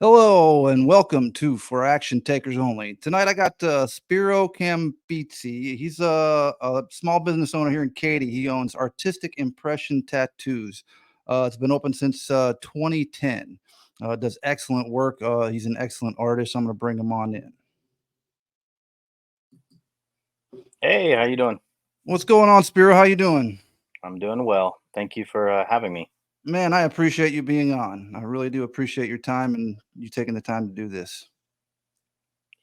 Hello and welcome to For Action Takers Only. Tonight I got Spiro Kambitsis. He's a small business owner here in Katy. He owns Artistic Impression Tattoos. It's been open since 2010. Does excellent work. He's an excellent artist. I'm going to bring him on in. Hey, how you doing? What's going on, Spiro? How you doing? I'm doing well. Thank you for having me. Man, I appreciate you being on. I really do appreciate your time and you taking the time to do this.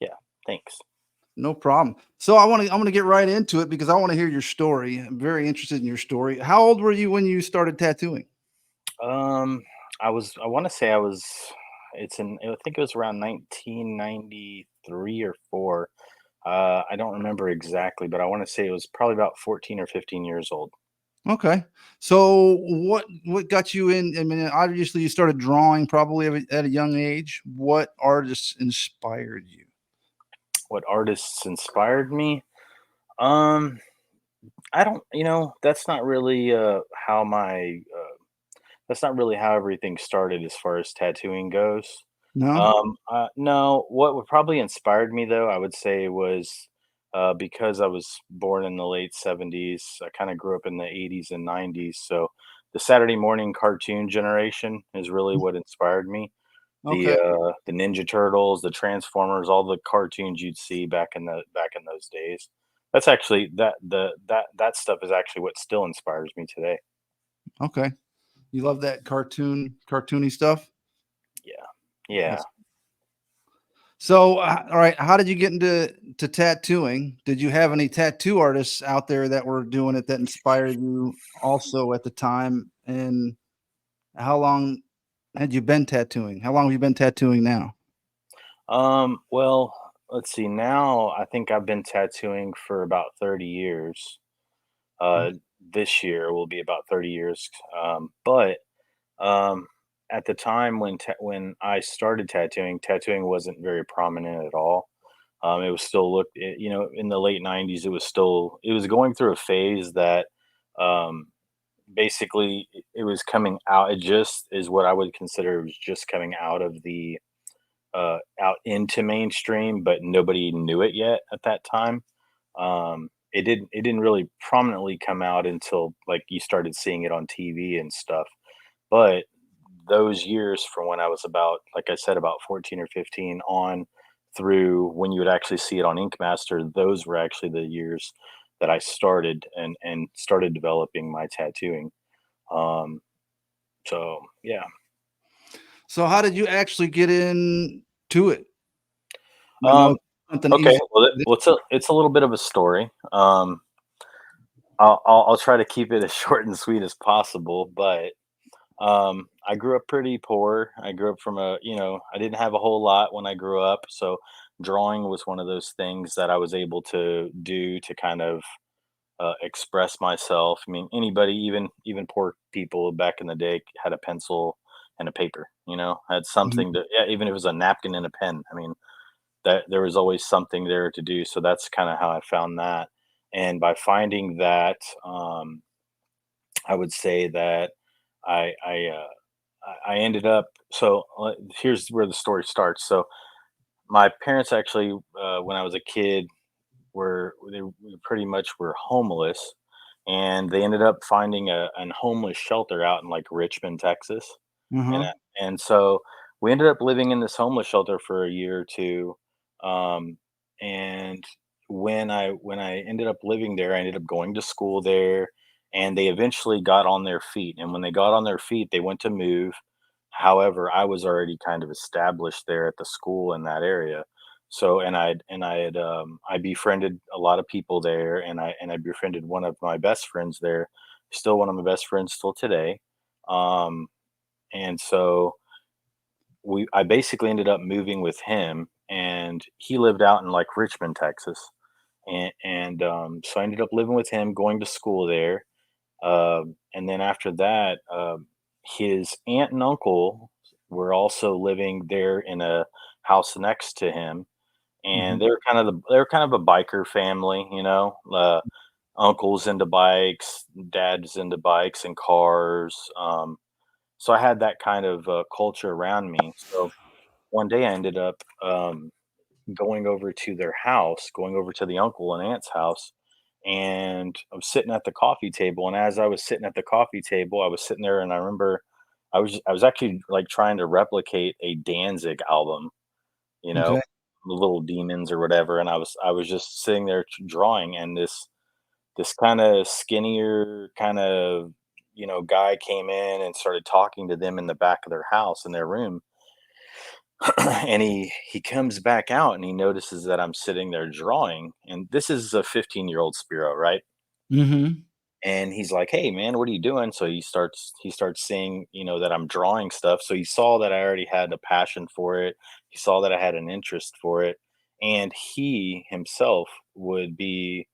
Yeah, thanks. No problem. So I'm going to get right into it because I want to hear your story. I'm very interested in your story. How old were you when you started tattooing? Um, I want to say I think it was around 1993 or 4. I don't remember exactly, but I want to say it was probably about 14 or 15 years old. Okay. So what got you in? I mean, obviously you started drawing probably at a young age. What artists inspired you? What artists inspired me? Um, I don't, that's not really that's not really how everything started as far as tattooing goes. No? No, what would probably inspired me though, I would say was because I was born in the late 70s. I kind of grew up in the 80s and 90s. So the Saturday morning cartoon generation is really what inspired me. Okay. The Ninja Turtles, the Transformers, all the cartoons you'd see back in those days. That's actually that stuff is actually what still inspires me today. Okay. You love that cartoony stuff? Yeah. Yeah. That's so all right, how did you get into tattooing? Did you have any tattoo artists out there that were doing it that inspired you also at the time? And how long had you been tattooing? How long have you been tattooing now? Well, let's see. Now I think I've been tattooing for about 30 years. Uh, this year will be about 30 years. But um, at the time when I started tattooing wasn't very prominent at all. It was still in the late 90s, it was going through a phase that um, basically it was coming out. It just is what I would consider it was just coming out of the out into mainstream, but nobody knew it yet at that time. It didn't really prominently come out until like you started seeing it on TV and stuff. But those years from when I was about, like I said, about 14 or 15 on through when you would actually see it on Ink Master, those were actually the years that I started and started developing my tattooing. Um, so yeah. So how did you actually get into it? I know Um, it's something okay. easy. Well, it's a little bit of a story. I'll try to keep it as short and sweet as possible, but I grew up pretty poor. I grew up from I didn't have a whole lot when I grew up, so drawing was one of those things that I was able to do to kind of express myself. I mean, anybody, even poor people back in the day, had a pencil and a paper. Had Mhm. something to, yeah, even if it was a napkin and a pen. I mean, that there was always something there to do. So that's kind of how I found that. And by finding that, I would say that I I uh, I ended up. So here's where the story starts. So my parents actually, when I was a kid, they pretty much were homeless, and they ended up finding an homeless shelter out in like Richmond, Texas, and Uh-huh. I- and so we ended up living in this homeless shelter for a year or two. Um, and when I ended up living there, I ended up going to school there, and they eventually got on their feet. And when they got on their feet, they went to move. However, I was already kind of established there at the school in that area. So, I befriended a lot of people there, and I befriended one of my best friends there, still one of my best friends still today. Um, and so I basically ended up moving with him, and he lived out in like Richmond, Texas. So I ended up living with him, going to school there. And then after that, his aunt and uncle were also living there in a house next to him, and Mhm. they were kind of a biker family, uncles into bikes, dad's into bikes and cars. So I had that kind of culture around me. So one day I ended up going over to their house, going over to the uncle and aunt's house, and I was sitting at the coffee table. And as I was sitting at the coffee table, I was sitting there, and I remember I was actually like trying to replicate a Danzig album, you know, Okay. the Little Demons or whatever. And I was just sitting there drawing, and this kind of skinnier kind of guy came in and started talking to them in the back of their house in their room. And he comes back out and he notices that I'm sitting there drawing, and this is a 15-year-old Spiro, right? Mhm. And he's like, "Hey man, what are you doing?" So he starts seeing, that I'm drawing stuff. So he saw that I already had a passion for it. He saw that I had an interest for it. And he himself would be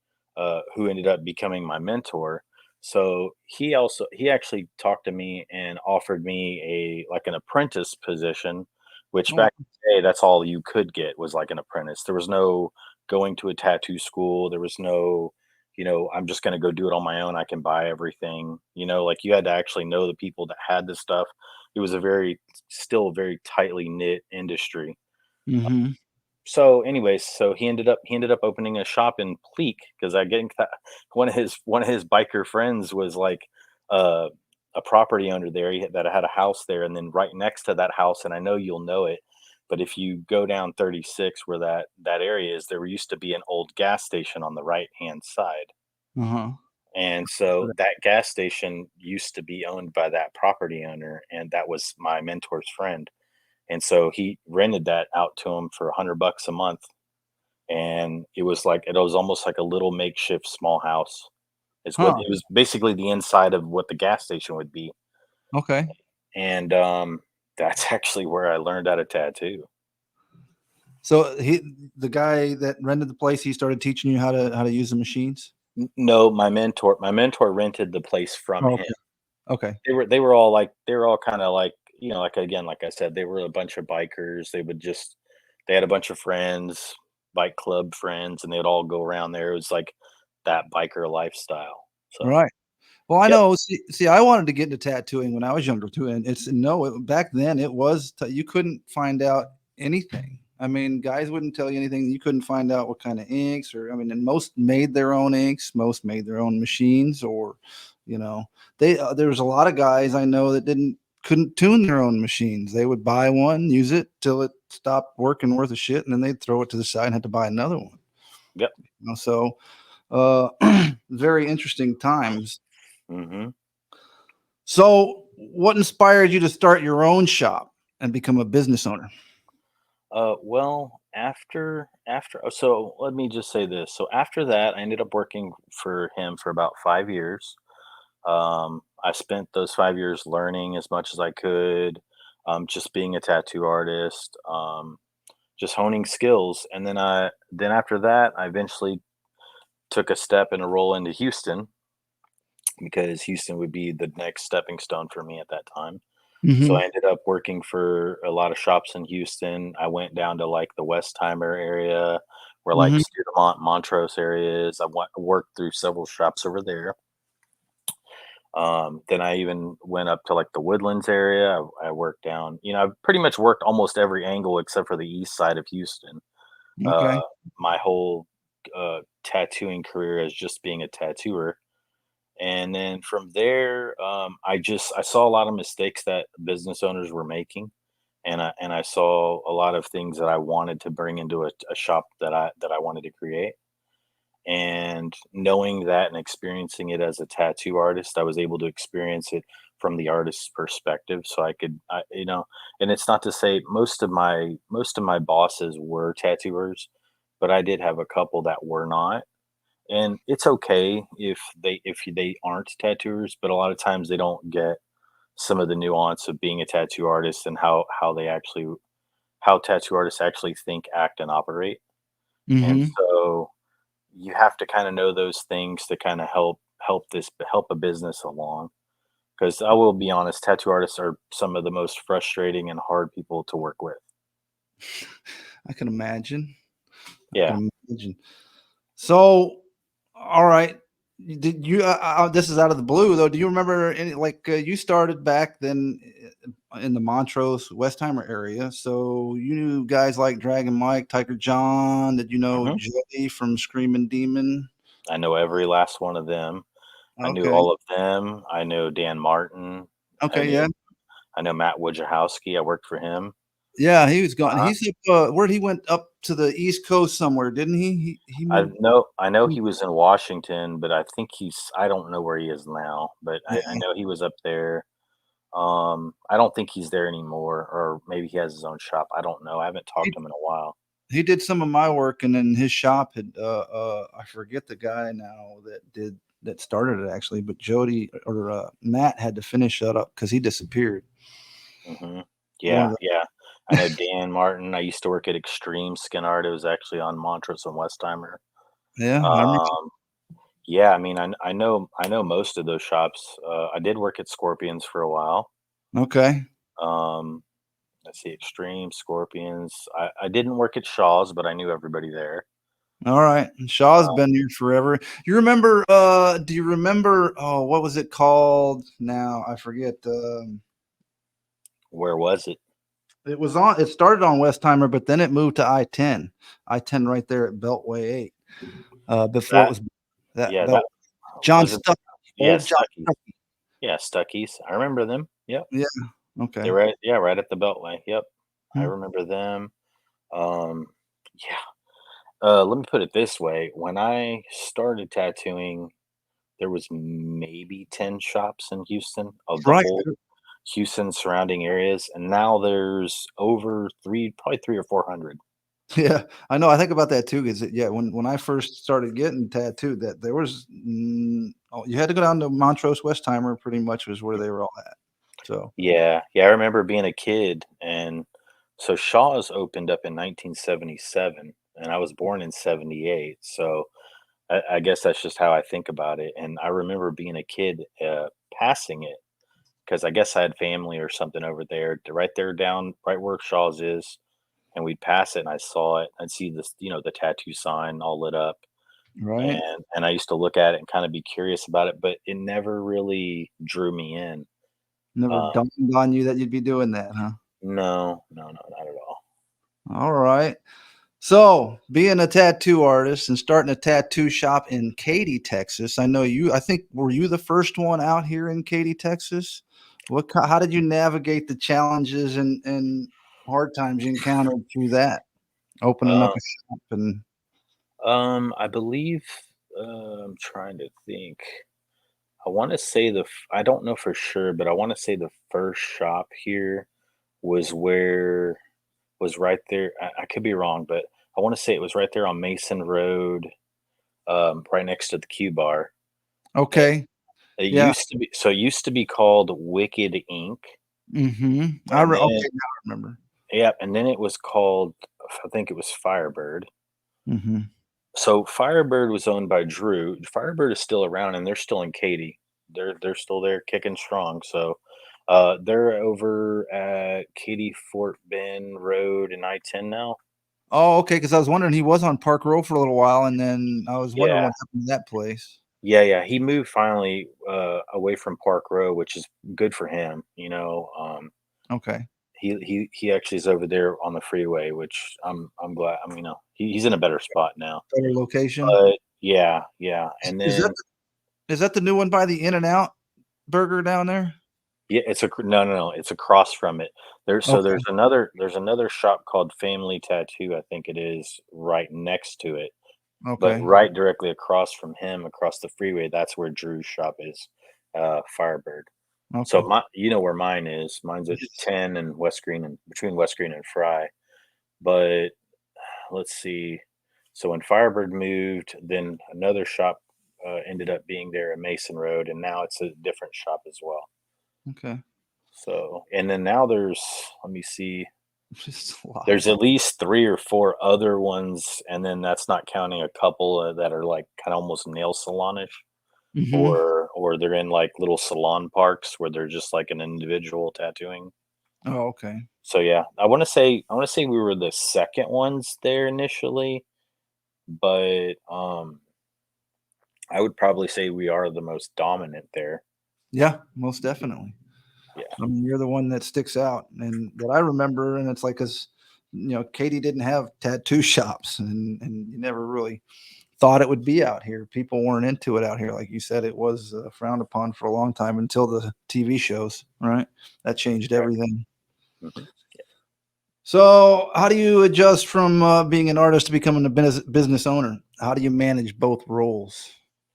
who ended up becoming my mentor. So he actually talked to me and offered me a like an apprentice position, which Oh, back in the day, that's all you could get was like an apprentice. There was no going to a tattoo school. There was no I'm just gonna go do it on my own. I can buy everything. Like you had to actually know the people that had this stuff. It was a still very tightly knit industry. mhm. So, anyways, so he ended up opening a shop in Pleak because I get that one of his biker friends was like uh, a property owner there. That had a house there, and then right next to that house, and I know you'll know it, but if you go down 36 where that area is, there used to be an old gas station on the right hand side. Uh-huh. And so that gas station used to be owned by that property owner, and that was my mentor's friend. And so he rented that out to him for $100 a month, and it was almost like a little makeshift small house. Is what Huh. it was basically the inside of what the gas station would be, Okay. and that's actually where I learned how to tattoo. So the guy that rented the place, he started teaching you how to use the machines? No, my mentor rented the place from Oh, him. okay. Okay. They were all kinda like, like, again, like I said, they were a bunch of bikers. They had a bunch of friends, bike club friends, and they'd all go around there. It was like that biker lifestyle. So, Right. Well, I yep, know. See, I wanted to get into tattooing when I was younger too, and it's no, back then it was you couldn't find out anything. I mean, guys wouldn't tell you anything. You couldn't find out what kind of inks, or I mean, and most made their own inks. Most made their own machines, or you know, there was a lot of guys I know that couldn't tune their own machines. They would buy one, use it till it stopped working worth a shit, and then they'd throw it to the side and had to buy another one. yep, So very interesting times. mhm. So, what inspired you to start your own shop and become a business owner? Well, so let me just say this. So after that, I ended up working for him for about 5 years. I spent those 5 years learning as much as I could, just being a tattoo artist, just honing skills, and then after that, I eventually took a step and a roll into Houston because Houston would be the next stepping stone for me at that time. So I Mhm, ended up working for a lot of shops in Houston. I went down to like the Westheimer area, where like mhm, Studemont, Montrose areas. Worked through several shops over there. Then I even went up to like the Woodlands area. I worked down, I've pretty much worked almost every angle except for the east side of Houston. Uh, okay, my whole tattooing career as just being a tattooer. And then from there, I saw a lot of mistakes that business owners were making, and I saw a lot of things that I wanted to bring into a shop that I wanted to create. And knowing that and experiencing it as a tattoo artist, I was able to experience it from the artist's perspective. So and it's not to say most of my bosses were tattooers, but I did have a couple that were not, and it's okay if they aren't tattooers, but a lot of times they don't get some of the nuance of being a tattoo artist and how tattoo artists actually think, act, and operate. And mhm. so you have to kind of know those things to kind of help a business along. Because I will be honest, tattoo artists are some of the most frustrating and hard people to work with. I can imagine. I Yeah. can imagine. So, all right. Did you? This is out of the blue, though. Do you remember any? Like you started back then in the Montrose Westheimer area, so you knew guys like Dragon Mike, Tiger John. Did you know Hmm. Jody from Screaming Demon? I know every last one of them. I knew Okay. all of them. I know Dan Martin. I Okay. knew Yeah. I know Matt Wojciechowski. I worked for him. Yeah. He was gone. Uh, He's up. Where he went up to the East Coast somewhere, didn't he? He moved. I know he was in Washington, but I don't know where he is now, but I Yeah. know he was up there. I don't think he's there anymore, or maybe he has his own shop. I don't know. I haven't talked He, to him in a while. he did some of my work, and then his shop had. I forget the guy now that started it actually, but Jody or Matt had to finish that up because he disappeared. Hmm. One Yeah, of yeah. I know Dan Martin. I used to work at Extreme Skin Art. It was actually on Montrose and Westheimer. Yeah, I remember. Um, yeah, I mean, I know most of those shops. I did work at Scorpions for a while. Okay. Um, let's see, Extreme Scorpions. I didn't work at Shaw's, but I knew everybody there. All right. Shaw's Uh, been here forever. You remember, do you remember, oh, what was it called now? I forget. where was it? It started on Westheimer, but then it moved to I-10. I-10 right there at Beltway 8. Before it That was that yeah, Belt. that John was it. Stuck, Yeah, old John Stuckey's. Stuckey. Yeah, Stuckey's. I remember them. Yep. Yeah. They're Okay. right. Yeah, right at the Beltway. Yep. I Hmm. remember them. Um, yeah. Let me put it this way: when I started tattooing, there was maybe 10 shops in Houston of the Right. whole Houston surrounding areas, and now there's over probably 3 or 400. Yeah, I know. I think about that too. Is it? Yeah, when I first started getting tattooed, that there was, oh, you had to go down to Montrose Westheimer. Pretty much was where they were all at. So Yeah, yeah, I remember being a kid, and so Shaw's opened up in 1977, and I was born in '78. So I guess that's just how I think about it. And I remember being a kid, passing it because I guess I had family or something over there, right there down right where Shaw's is, and we'd pass it, and I saw it. I'd see this, the tattoo sign all lit up, right, and I used to look at it and kind of be curious about it, but it never really drew me in. never Um, dawned on you that you'd be doing that, huh? no, no, no, not at all. All right. So, being a tattoo artist and starting a tattoo shop in Katy, Texas, I know you. I think were you the first one out here in Katy, Texas? How did you navigate the challenges and hard times you encountered through that opening up Uh, a shop and I believe, I'm trying to think. I want to say I don't know for sure, but I want to say the first shop here was where was right there. I could be wrong, but I want to say it was right there on Mason Road, right next to the Q Bar. It, okay. it Yeah. used to be so it used to be called Wicked Ink, Mhm. and then Okay, now I remember. yeah, and then it was called, I think it was Firebird. Mhm. So Firebird was owned by Drew. Firebird is still around, and they're still in Katy. They're still there, kicking strong. So they're over at Katy Fort Bend Road and I-10 now. Oh, okay. Because I was wondering he was on Park Road for a little while, and then I was wondering Yeah, what happened to that place. yeah, yeah. He moved finally away from Park Road, which is good for him. Okay. He actually is over there on the freeway, which I'm glad. He's in a better spot now. Better location. But yeah, yeah. Is And is that then is that the new one by the In-N-Out burger down there? yeah, no, no, no, it's across from it. Okay, There's another shop called Family Tattoo, I think it is, right next to it, but okay, right directly across from him, across the freeway, that's where Drew's shop is, Firebird. So okay. you know where mine is. Mine's at Yes. 10 and West Green, and between West Green and Fry. But let's see. So when Firebird moved, then another shop ended up being there at Mason Road, and now it's a different shop as well. Okay. So, and then now let me see, Just a lot. there's at least 3 or 4 other ones, and then that's not counting a couple that are like kind of almost nail salonish, Mhm. or they're in like little salon parks where they're just like an individual tattooing. Oh, okay. So yeah, I want to say we were the second ones there initially, but I would probably say we are the most dominant there. Yeah, most definitely. Yeah. I mean, you're the one that sticks out and that I remember, and it's like, 'cause, Katy didn't have tattoo shops, and you never really thought it would be out here. People weren't into it out here. Like you said, it was, frowned upon for a long time until the TV shows, right? That changed Correct. everything. Mhm. So, how do you adjust from, being an artist to becoming a business owner? How do you manage both roles?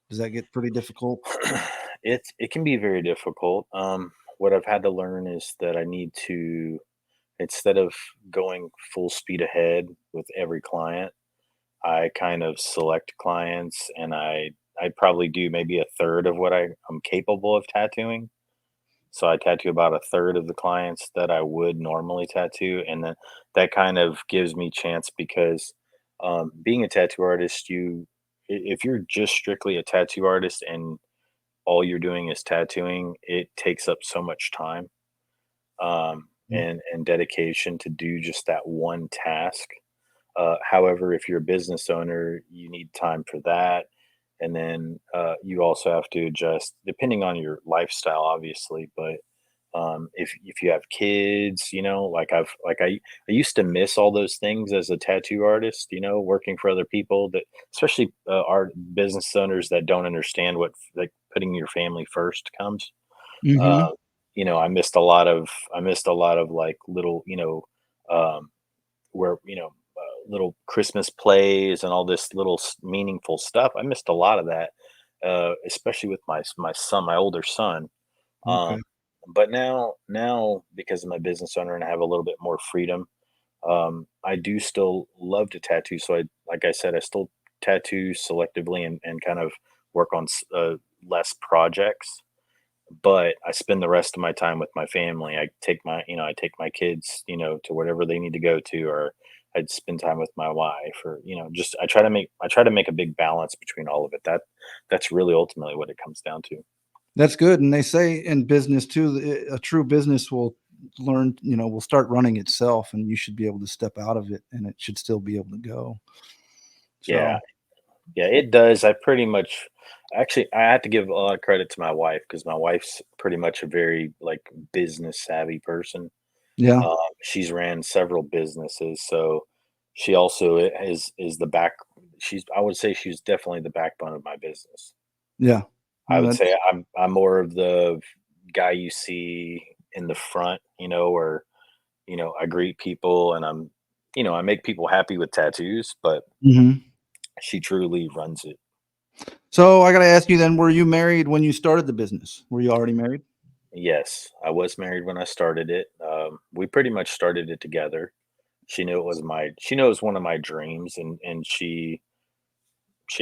Does that get pretty difficult? It can be very difficult. What I've had to learn is that I need to, instead of going full speed ahead with every client, I kind of select clients, and I probably do maybe a third of what I'm capable of tattooing. So I tattoo about a third of the clients that I would normally tattoo, and then that kind of gives me chance because being a tattoo artist, if you're just strictly a tattoo artist and all you're doing is tattooing, it takes up so much time Mm, and dedication to do just that one task. However, if you're a business owner, you need time for that. And then you also have to adjust depending on your lifestyle, obviously. But if you have kids, I used to miss all those things as a tattoo artist, working for other people that, especially art business owners that don't understand what like putting your family first comes. Uh, mhm. I missed a lot of like little, um, where little Christmas plays and all this little meaningful stuff. I missed a lot of that, especially with my son, my older son. Okay. But now because I'm a business owner and I have a little bit more freedom, I do still love to tattoo. So like I said, I still tattoo selectively and kind of work on less projects, but I spend the rest of my time with my family. I take my kids, to whatever they need to go to, or I'd spend time with my wife, or just I try to make a big balance between all of it. That's really ultimately what it comes down to. That's good, and they say in business too, a true business will start running itself, and you should be able to step out of it, and it should still be able to go. Yeah, So, yeah, it does. I have to give a lot of credit to my wife because my wife's pretty much a very like business savvy person. yeah, She's ran several businesses, so she also is the back. I would say she's definitely the backbone of my business. yeah. I No, would say that's I'm more of the guy you see in the front, or I greet people and I make people happy with tattoos, but mhm. she truly runs it. So, I gotta ask you then, were you married when you started the business? Were you already married? Yes, I was married when I started it. We pretty much started it together. She knew it was one of my dreams, and she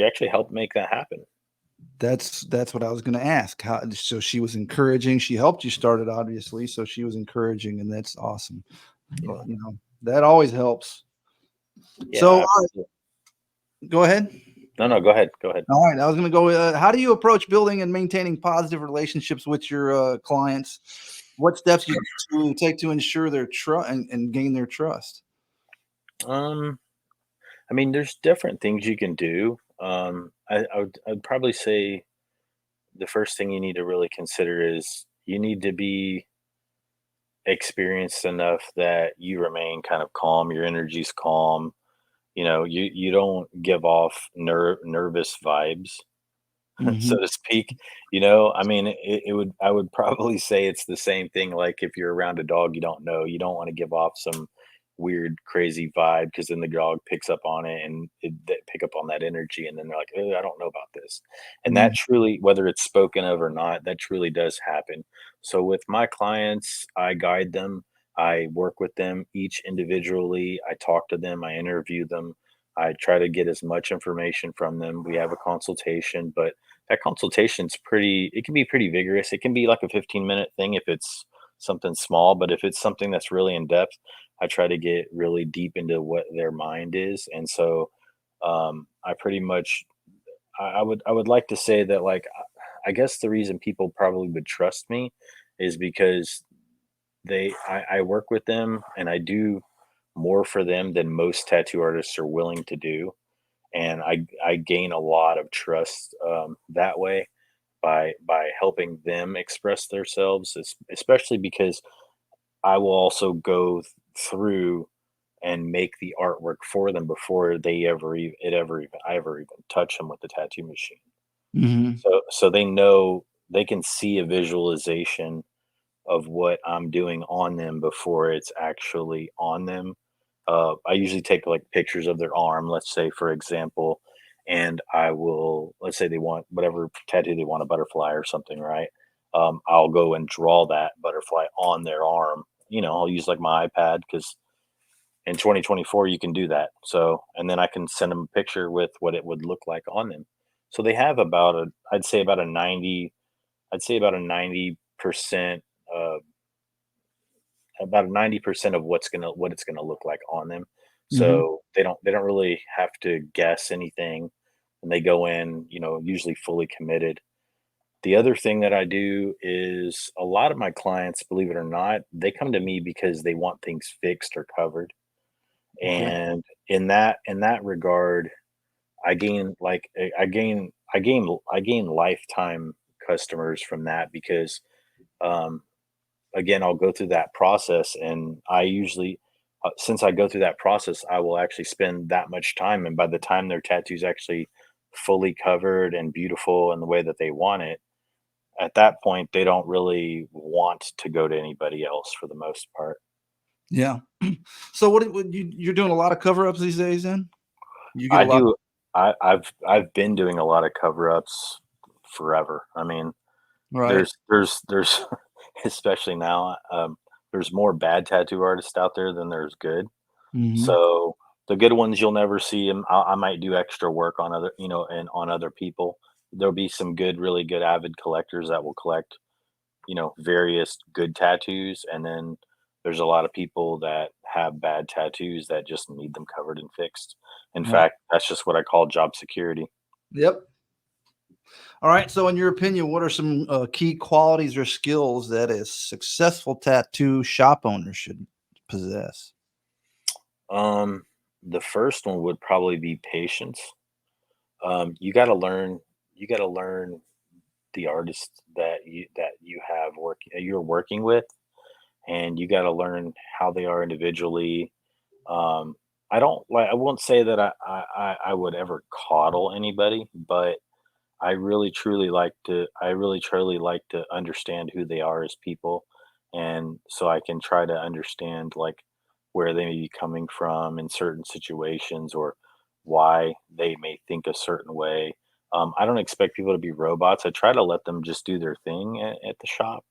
actually helped make that happen. That's what I was gonna ask. How so she was encouraging, she helped you start it, obviously, so she was encouraging, and that's awesome. Yeah, That always helps. So, yeah, absolutely. go ahead. No, no, go ahead, go ahead. All right, I was gonna go, how do you approach building and maintaining positive relationships with your, clients? What steps you to take to ensure their trust and gain their trust? Um, I mean, there's different things you can do. I'd probably say the first thing you need to really consider is you need to be experienced enough that you remain kind of calm. Your energy's calm. You don't give off nervous vibes, so Mhm, to speak. I mean, I would probably say it's the same thing. Like if you're around a dog you don't know, you don't want to give off some weird, crazy vibe because then the dog picks up on it and they pick up on that energy, and then they're like, I don't know about this. And that mhm, truly, whether it's spoken of or not, that truly does happen. So with my clients, I guide them. I work with them each individually. I talk to them. I interview them. I try to get as much information from them. We have a consultation, but that consultation's it can be pretty vigorous. It can be like a 15-minute thing if it's something small, but if it's something that's really in depth, I try to get really deep into what their mind is. And so I pretty much I would like to say that like I guess the reason people probably would trust me is because I work with them and I do more for them than most tattoo artists are willing to do. and I gain a lot of trust that way by helping them express themselves, especially because I will also go through and make the artwork for them before they ever even it ever even I ever even touch them with the tattoo machine. Hmm. So they know they can see a visualization of what I'm doing on them before it's actually on them. I usually take like pictures of their arm, let's say, for example, and I will, let's say they want whatever tattoo they want, a butterfly or something, right? I'll go and draw that butterfly on their arm. I'll use like my iPad because in 2024 you can do that. So, and then I can send them a picture with what it would look like on them. So they have I'd say about a 90%, uh, about 90% of what it's gonna look like on them. Hmm. So they don't really have to guess anything, and they go in, usually fully committed. The other thing that I do is a lot of my clients, believe it or not, they come to me because they want things fixed or covered. Okay. And in that regard, I gain lifetime customers from that because um again, I'll go through that process, and I usually, since I go through that process, I will actually spend that much time, and by the time their tattoo's actually fully covered and beautiful in the way that they want it, at that point, they don't really want to go to anybody else for the most part. Yeah. So what you're doing a lot of cover ups these days? Then you get a I lot. do. I've been doing a lot of cover-ups forever. I mean, Right. there's especially now, there's more bad tattoo artists out there than there's good. Hmm. So, the good ones, you'll never see 'em. I might do extra work on and on other people. There'll be some good, really good avid collectors that will collect, various good tattoos, and then there's a lot of people that have bad tattoos that just need them covered and fixed. In Right. fact, that's just what I call job security. Yep. All right. So, in your opinion, what are some key qualities or skills that a successful tattoo shop owner should possess? Um, the first one would probably be patience. You gotta learn the artist that you're working with, and you got to learn how they are individually. um I won't say that I would ever coddle anybody, but I really truly like to understand who they are as people, and so I can try to understand like where they may be coming from in certain situations, or why they may think a certain way. I don't expect people to be robots. I try to let them just do their thing at the shop,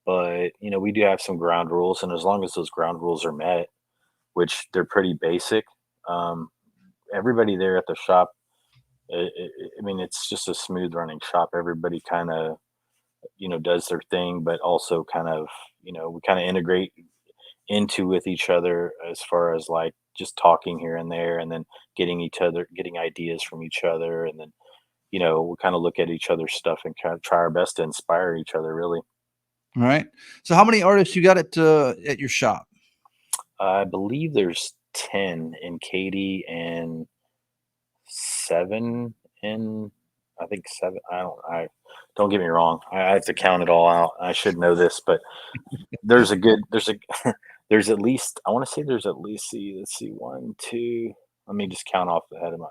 but we do have some ground rules, and as long as those ground rules are met, which they're pretty basic, um, everybody there at the shop, I mean, it's just a smooth running shop. Everybody kind of does their thing, but also kind of we kind of integrate into with each other as far as like just talking here and there, and then getting ideas from each other, and then we kind of look at each other's stuff and kind of try our best to inspire each other, really. All right. So, how many artists you got at your shop? I believe there's 10 in Katy and 7 in, I think 7. Don't get me wrong. I have to count it all out. I should know this, but there's a there's at least, I want to say there's at least, let's see, one, two, let me just count off the head of my,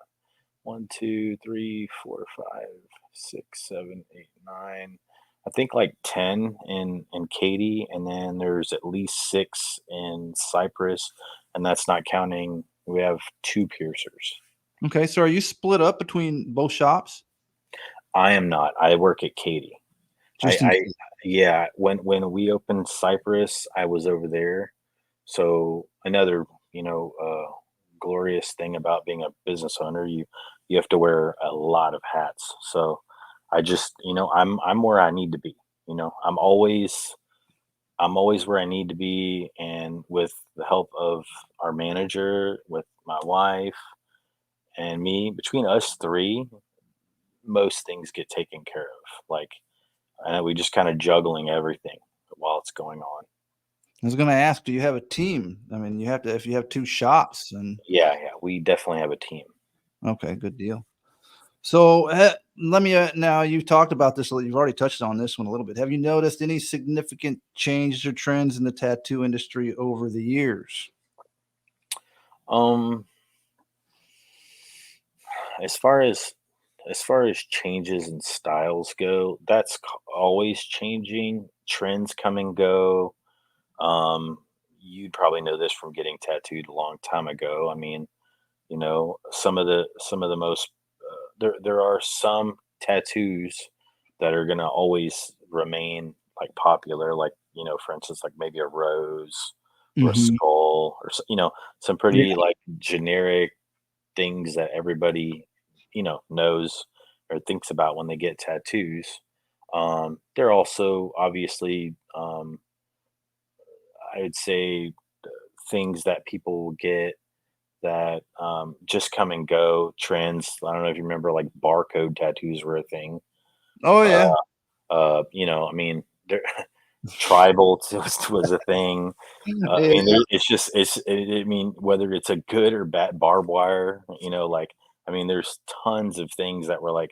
1, 2, 3, 4, 5, 6, 7, 8, 9. I think like 10 in Katy, and then there's at least 6 in Cypress, and that's not counting. We have 2 piercers. Okay. So, are you split up between both shops? I am not. I work at Katy. Just in I case. Yeah. When we opened Cypress, I was over there. So another, glorious thing about being a business owner, you have to wear a lot of hats. So I just, I'm where I need to be. I'm always where I need to be, and with the help of our manager, with my wife and me, between us three, most things get taken care of. Like, we just kind of juggling everything while it's going on. I was going to ask, do you have a team? I mean, you have to, if you have two shops, and Yeah, yeah, we definitely have a team. Okay, good deal. So let me now you've talked about this. You've already touched on this one a little bit. Have you noticed any significant changes or trends in the tattoo industry over the years? Um, as far as changes in styles go, always changing. Trends come and go. Um, you'd probably know this from getting tattooed a long time ago. I mean, some of the most there are some tattoos that are gonna always remain like popular, like for instance, like maybe a rose or a Hmm. skull or some Yeah. pretty like generic things that everybody knows or thinks about when they get tattoos. They're also obviously I would say things that people will get that just come and go trends. I don't know if you remember like barcode tattoos were a thing. Oh yeah. I mean, there, tribal was a thing. I mean, Yeah. I mean, whether it's a good or bad barbed wire, like I mean, there's tons of things that were like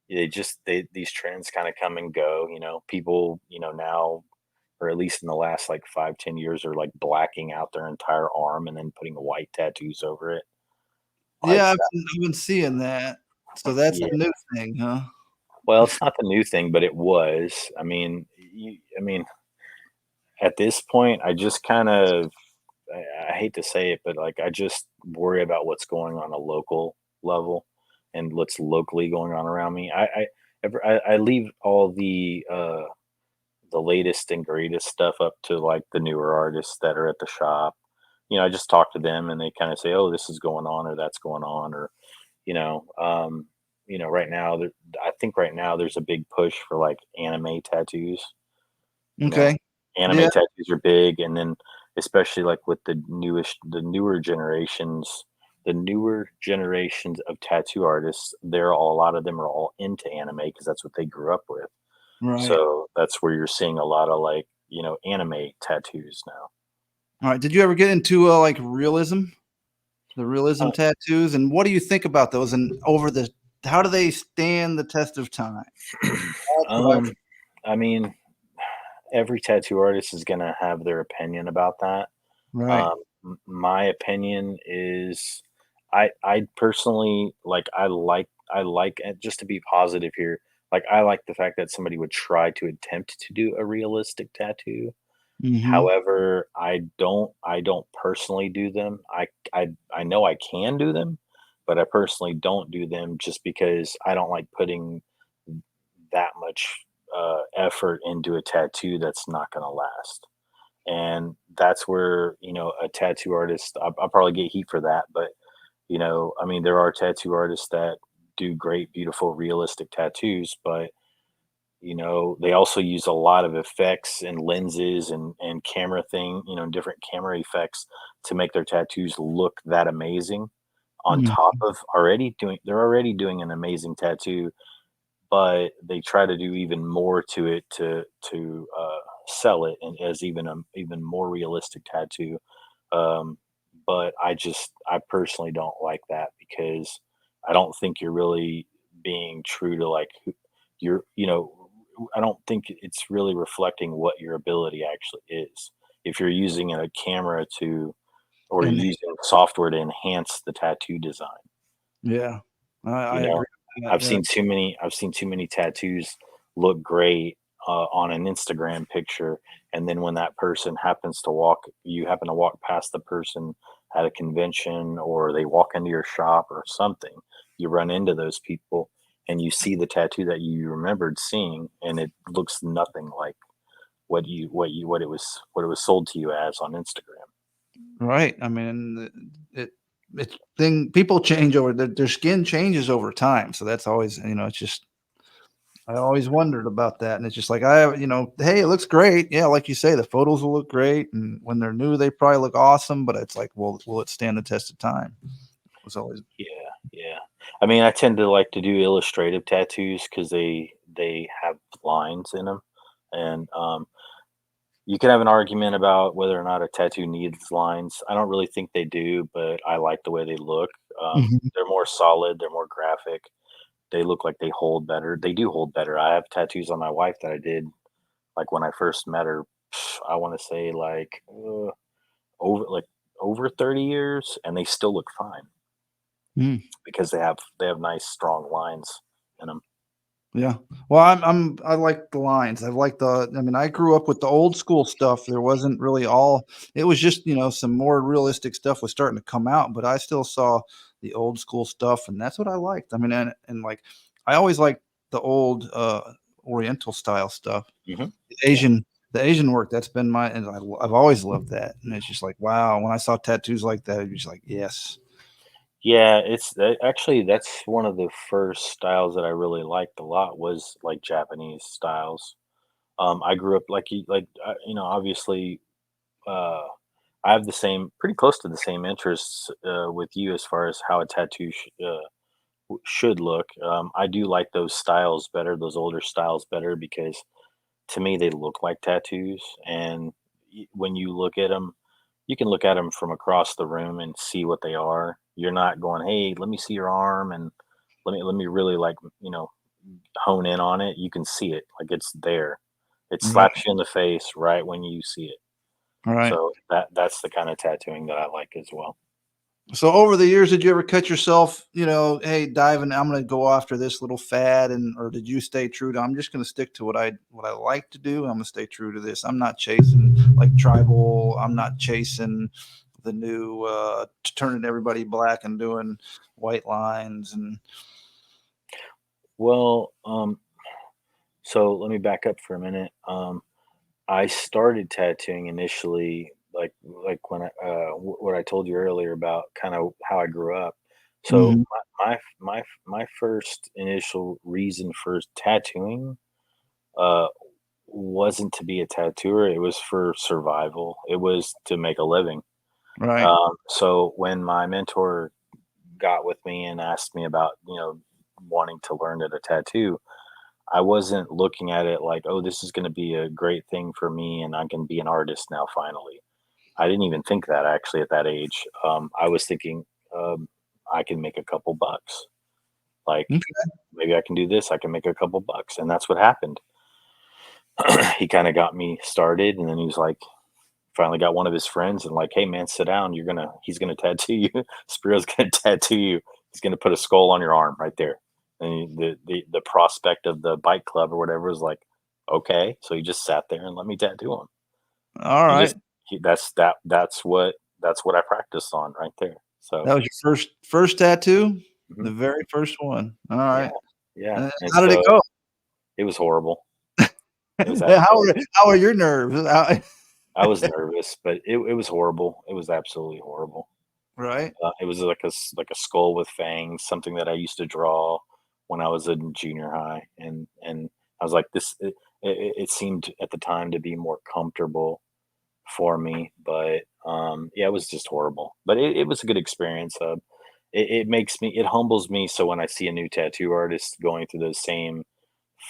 these trends kind of come and go. People now or at least in the last like 5-10 years are like blacking out their entire arm and then putting white tattoos over it. Like Yeah, I've been seeing that. So that's yeah, a new thing, huh? well, it's not the new thing, but it was. I mean, at this point, I just kind of I hate to say it, but like I just worry about what's going on a local level and what's locally going on around me. I leave all the latest and greatest stuff up to like the newer artists that are at the shop. I just talk to them and they kind of say, "Oh, this is going on or that's going on," or you know, um, right now I think right now there's a big push for like anime tattoos. You know, Okay. anime Yeah. tattoos are big, and then especially like with the newer generations of tattoo artists, a lot of them are all into anime because that's what they grew up with. Right. So that's where you're seeing a lot of like anime tattoos now. All right. Did you ever get into like realism? The realism Uh, tattoos, and what do you think about those? And over the how do they stand the test of time? That's what I um, I mean, every tattoo artist is gonna have their opinion about that. right. My opinion is, I personally like. Just to be positive here. Like I like the fact that somebody would try to attempt to do a realistic tattoo. Mhm. However, I don't personally do them. I know I can do them, but I personally don't do them just because I don't like putting that much effort into a tattoo that's not going to last. And that's where a tattoo artist. I'll probably get heat for that, but I mean, there are tattoo artists that do great, beautiful, realistic tattoos, but they also use a lot of effects and lenses and camera different camera effects to make their tattoos look that amazing on Mm. top of they're already doing an amazing tattoo, but they try to do even more to it to sell it and as even more realistic tattoo. Um, but I personally don't like that because I don't think you're really being true to like you're I don't think it's really reflecting what your ability actually is. If you're using a camera to or you're And using software to enhance the tattoo design. yeah, I You know, agree with that. Yeah. I've seen too many tattoos look great, on an Instagram picture, and then when that person you happen to walk past the person at a convention, or they walk into your shop or something, you run into those people, and you see the tattoo that you remembered seeing, and it looks nothing like what it was sold to you as on Instagram. Right. I mean, it it's thing people change over their skin changes over time. So that's always, it's just I always wondered about that. And it's just like hey, it looks great. Yeah, like you say, the photos will look great. And when they're new, they probably look awesome. But it's like, well, will it stand the test of time? It was always Yeah, yeah. I mean, I tend to like to do illustrative tattoos because they have lines in them, and you can have an argument about whether or not a tattoo needs lines. I don't really think they do, but I like the way they look. Mhm. They're more solid, they're more graphic. They look like they hold better. They do hold better. I have tattoos on my wife that I did like when I first met her. I want to say like over like over 30 years, and they still look fine Mm. because they have nice strong lines in them. Yeah. Well, I like the lines. I like the I mean, I grew up with the old school stuff. There wasn't really all it was just, some more realistic stuff was starting to come out, but I still saw the old school stuff, and that's what I liked. I mean, and like I always liked the old oriental style stuff. Hmm. The Yeah. Asian work, that's been my and I've always loved that. And it's just like, wow, when I saw tattoos like that, it was just like, yes. Yeah, actually that's one of the first styles that I really liked a lot was like Japanese styles. I grew up obviously, uh, I have the same, pretty close to the same interests with you as far as how a tattoo should look. I do like those styles better, those older styles better, because to me they look like tattoos, and when you look at them, you can look at them from across the room and see what they are. You're not going, "Hey, let me see your arm," and let me really like hone in on it. You can see it, like it's there. It Right. slaps you in the face right when you see it. Right. So that's the kind of tattooing that I like as well. So over the years, did you ever catch yourself, hey, diving, I'm going to go after this little fad, and or did you stay true to? I'm just going to stick to what I like to do. I'm going to stay true to this. I'm not chasing like tribal. I'm not chasing the new turning everybody black and doing white lines and Well, so let me back up for a minute. I started tattooing initially, like when what I told you earlier about kind of how I grew up. So Mhm. my first initial reason for tattooing uh, wasn't to be a tattooer. It was for survival. It was to make a living. Right, So when my mentor got with me and asked me about wanting to learn to tattoo, I wasn't looking at it like, oh, this is going to be a great thing for me and I can be an artist now finally. I didn't even think that actually at that age. I was thinking I can make a couple bucks. Like okay. maybe I can do this, I can make a couple bucks. And that's what happened. He kind of got me started, and then he was like, finally got one of his friends and like, hey man, sit down. He's gonna tattoo you. Spiro's gonna tattoo you. He's gonna put a skull on your arm right there. And the prospect of the bike club or whatever was like, okay. So he just sat there and let me tattoo him. All He right. just that's what I practiced on right there. So That was your first tattoo? mhm, The very first one. All yeah, right. yeah. And How did it so go? it was horrible. It was How absolutely. are your nerves? I was nervous, but it was horrible. It was absolutely horrible. Right? It was like like a skull with fangs, something that I used to draw when I was in junior high, and I was like, this. It seemed at the time to be more comfortable for me, but yeah, it was just horrible. But it was a good experience. It humbles me. So when I see a new tattoo artist going through those same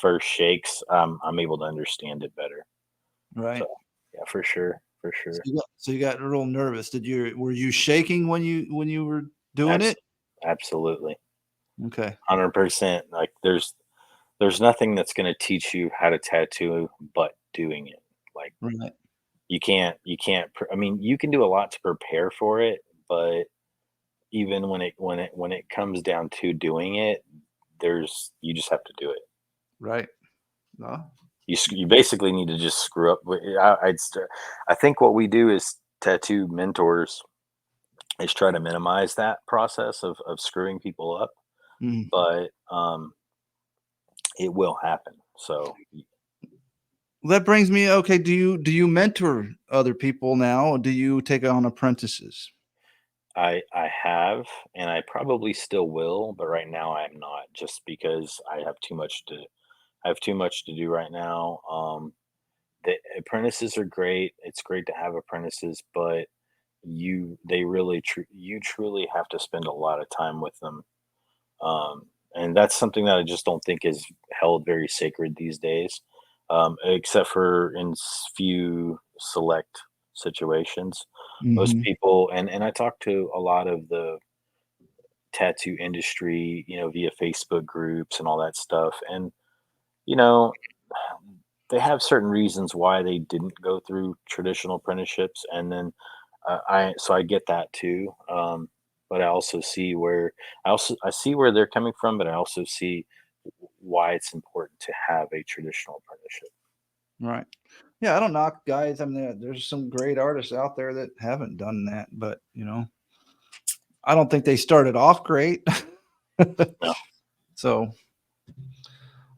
first shakes, I'm able to understand it better. So Right. yeah, for sure, for So sure. you got real nervous. Were you shaking when you were doing Abs- it? Absolutely. Okay. 100%. Like there's nothing that's gonna teach you how to tattoo but doing it. Like Right. I mean, you can do a lot to prepare for it, but even when it comes down to doing it, you just have to do it. Right. No. You basically need to just screw up. I think what we do as tattoo mentors is try to minimize that process of screwing people up, Mm. but it will happen. So Well, that brings me okay, do you mentor other people now, or do you take on apprentices? I have, and I probably still will, but right now I'm not, just because I have too much to do right now. The apprentices are great. It's great to have apprentices, but you truly have to spend a lot of time with them. And that's something that I just don't think is held very sacred these days, except for in few select situations. Most Mhm. people, and I talk to a lot of the tattoo industry, via Facebook groups and all that stuff. And, you know, they have certain reasons why they didn't go through traditional apprenticeships. And then I get that too. But I see where they're coming from, but I also see why it's important to have a traditional apprenticeship. Right. Yeah, I don't knock guys. I mean, there's some great artists out there that haven't done that, but I don't think they started off great. No. So,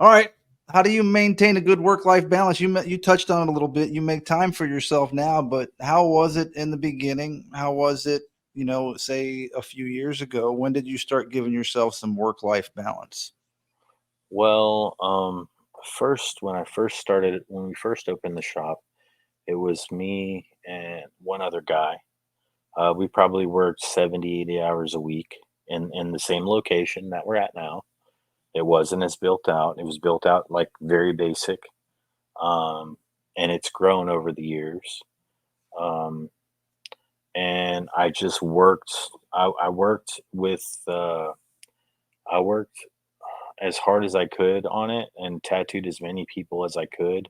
all right. How do you maintain a good work-life balance? You touched on it a little bit. You make time for yourself now, but how was it in the beginning? How was it, say a few years ago? When did you start giving yourself some work-life balance? Well, first when we first opened the shop, it was me and one other guy. We probably worked 70, 80 hours a week in the same location that we're at now. It wasn't as built out. It was built out like very basic. Um, and it's grown over the years. Um, and I just worked. I worked with. I worked as hard as I could on it and tattooed as many people as I could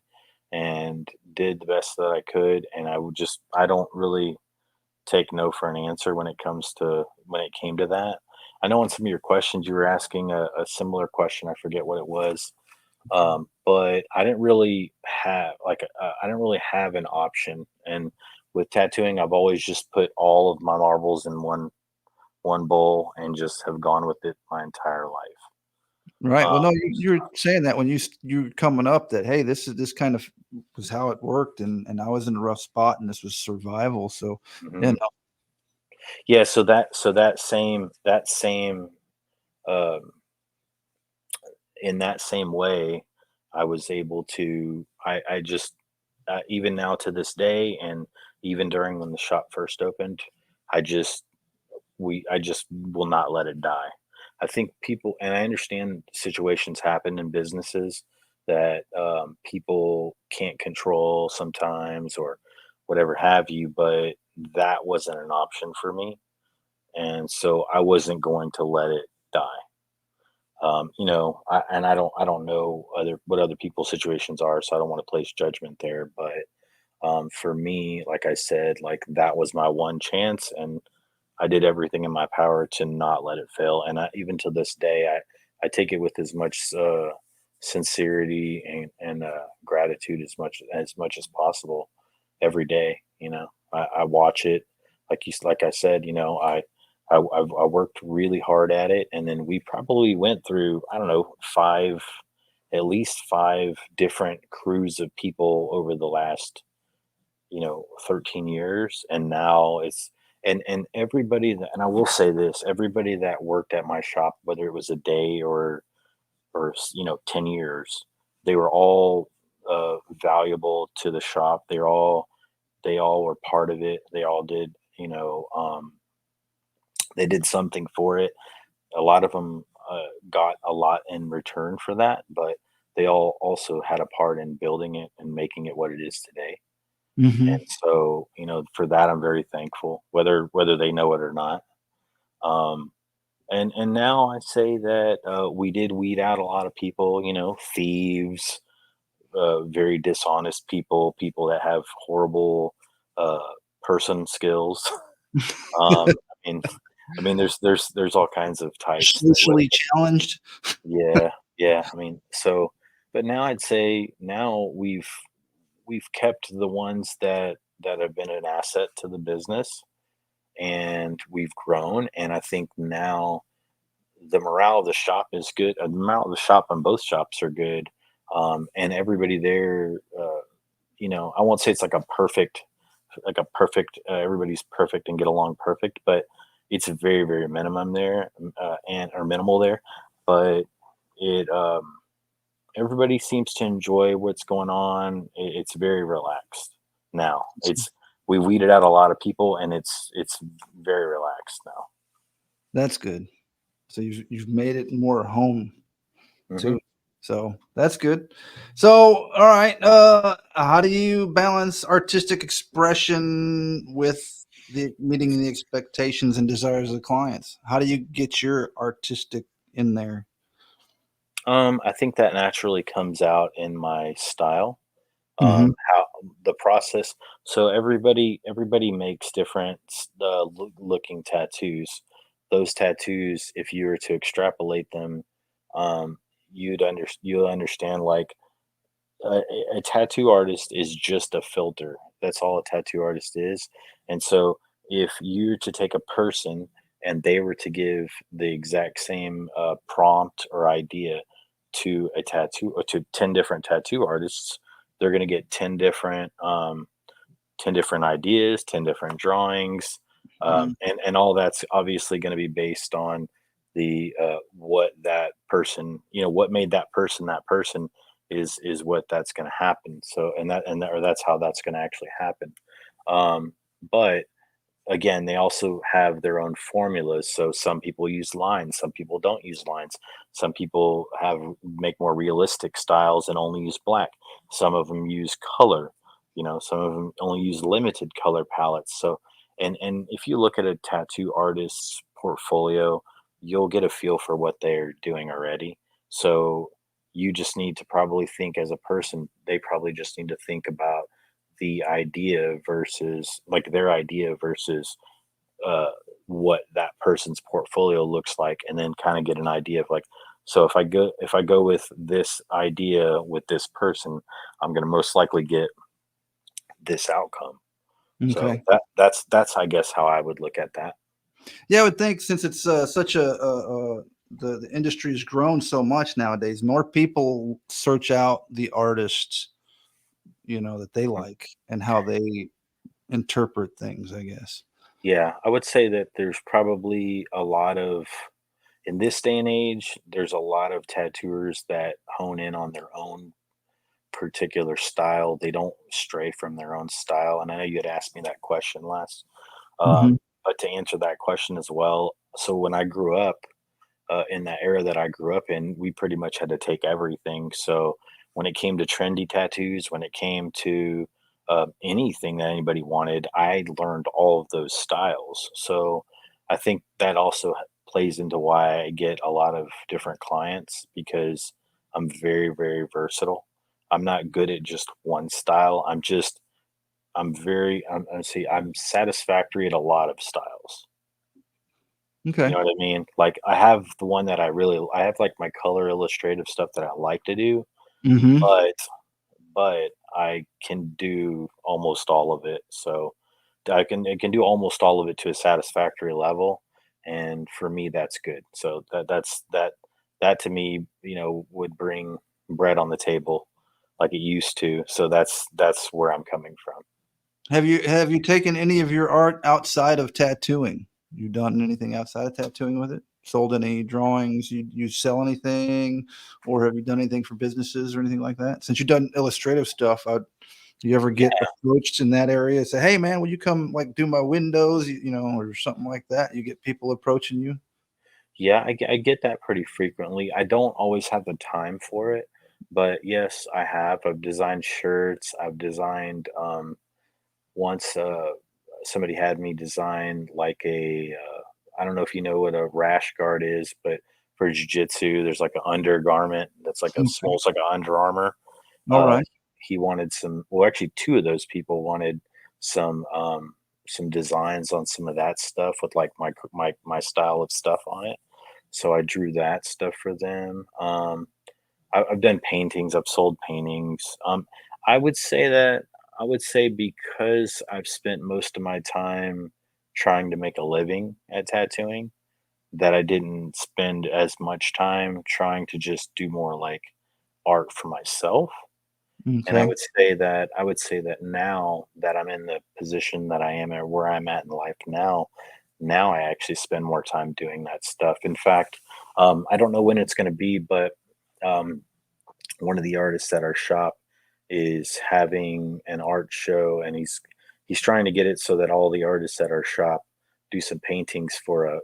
and did the best that I could. And I don't really take no for an answer when it came to that. I know in some of your questions you were asking a similar question. I forget what it was. But I didn't really have an option. And with tattooing, I've always just put all of my marbles in one bowl and just have gone with it my entire life. Right. Well, Um, no, you were saying that when you were coming up that, hey, this kind of was how it worked, and I was in a rough spot, and this was survival. So, yeah, mhm. Yeah, so that same um, in that same way, I was able to. I just even now to this day, and even during when the shop first opened, I just I just will not let it die. I think people, and I understand situations happen in businesses that people can't control sometimes or whatever have you, but that wasn't an option for me. And so I wasn't going to let it die. And I don't know what other people's situations are, so I don't want to place judgment there. But for me, like I said, like that was my one chance, and I did everything in my power to not let it fail. And even to this day, I take it with as much sincerity and gratitude as much as possible every day. I watch it like I said. I worked really hard at it, and then we probably went through, I don't know, at least five different crews of people over the last 13 years. And now and everybody that, and I will say this, everybody that worked at my shop, whether it was a day or 10 years, they were all valuable to the shop. They all were part of it. They all did, they did something for it. A lot of them got a lot in return for that, but they all also had a part in building it and making it what it is today. hmm And so, for that, I'm very thankful, whether they know it or not. Um, and now I say that we did weed out a lot of people, thieves, very dishonest people, people that have horrible uh, person skills. I mean, there's all kinds of types that live. socially challenged. Yeah, yeah. But now I'd say now we've kept the ones that have been an asset to the business, and we've grown. And I think now the morale of the shop is good. The morale of the shop on both shops are good. And everybody there, I won't say it's everybody's perfect and get along perfect, but it's very, very minimum there, and or minimal there. But it, everybody seems to enjoy what's going on. It's very relaxed now. We weeded out a lot of people, and it's very relaxed now. That's good. So you've made it more home Hmm. too. So that's good. So, all right. How do you balance artistic expression with the meeting the expectations and desires of the clients? How do you get your artistic in there? I think that naturally comes out in my style. Mhm. How the process. So everybody makes different looking tattoos. Those tattoos, if you were to extrapolate them, um, you'll understand like a tattoo artist is just a filter. That's all a tattoo artist is. And so if you were to take a person and they were to give the exact same prompt or idea to a tattoo or to 10 different tattoo artists, they're going to get 10 different ideas, 10 different drawings, Mm, and all that's obviously going to be based on the what that person, what made that person is what that's going to happen. So or that's how that's going to actually happen. But again, they also have their own formulas. So some people use lines, some people don't use lines. Some people have make more realistic styles and only use black. Some of them use color. Some of them only use limited color palettes. So, and if you look at a tattoo artist's portfolio, you'll get a feel for what they're doing already. So you just need to probably think as a person, they probably just need to think about the idea versus like their idea versus uh, what that person's portfolio looks like, and then kind of get an idea of like, so if I go with this idea with this person, I'm going to most likely get this outcome. So okay. that's I guess how I would look at that. Yeah, I would think since it's such the industry has grown so much nowadays, more people search out the artists, that they Mhm. like and how they interpret things, I guess. Yeah, I would say that there's probably a lot of in this day and age, there's a lot of tattooers that hone in on their own particular style. They don't stray from their own style. And I know you had asked me that question last, Mhm. but to answer that question as well. So when I grew up, in that era that I grew up in, we pretty much had to take everything. So when it came to trendy tattoos, when it came to anything that anybody wanted, I learned all of those styles. So I think that also plays into why I get a lot of different clients because I'm very, very versatile. I'm not good at just one style. I'm satisfactory at a lot of styles. You Okay. know what I mean? Like, I have the one that I have, like, my color illustrative stuff that I like to do, Mhm. but I can do almost all of it, so I can do almost all of it to a satisfactory level, and for me, that's good. So that to me, would bring bread on the table like it used to, so that's where I'm coming from. Have you taken any of your art outside of tattooing? You done anything outside of tattooing with it? Sold any drawings? You sell anything, or have you done anything for businesses or anything like that? Since you've done illustrative stuff, do you ever get Yeah. approached in that area? Say, hey man, will you come like do my windows? Or something like that. You get people approaching you. Yeah, I get that pretty frequently. I don't always have the time for it, but yes, I have. I've designed shirts. I've designed once somebody had me design like I don't know if you know what a rash guard is, but for jiu-jitsu, there's like an undergarment that's like a Okay. almost like a Under Armour. All Uh, right. he wanted well, actually, two of those people wanted some some designs on some of that stuff with like my style of stuff on it. So I drew that stuff for them. I've done paintings. I've sold paintings. I would say that I would say because I've spent most of my time trying to make a living at tattooing, that I didn't spend as much time trying to just do more like art for myself. And Okay. I would say that now that I'm in the position that I am or where I'm at in life now I actually spend more time doing that stuff. In fact, I don't know when it's going to be, but um, one of the artists at our shop is having an art show, and he's trying to get it so that all the artists at our shop do some paintings for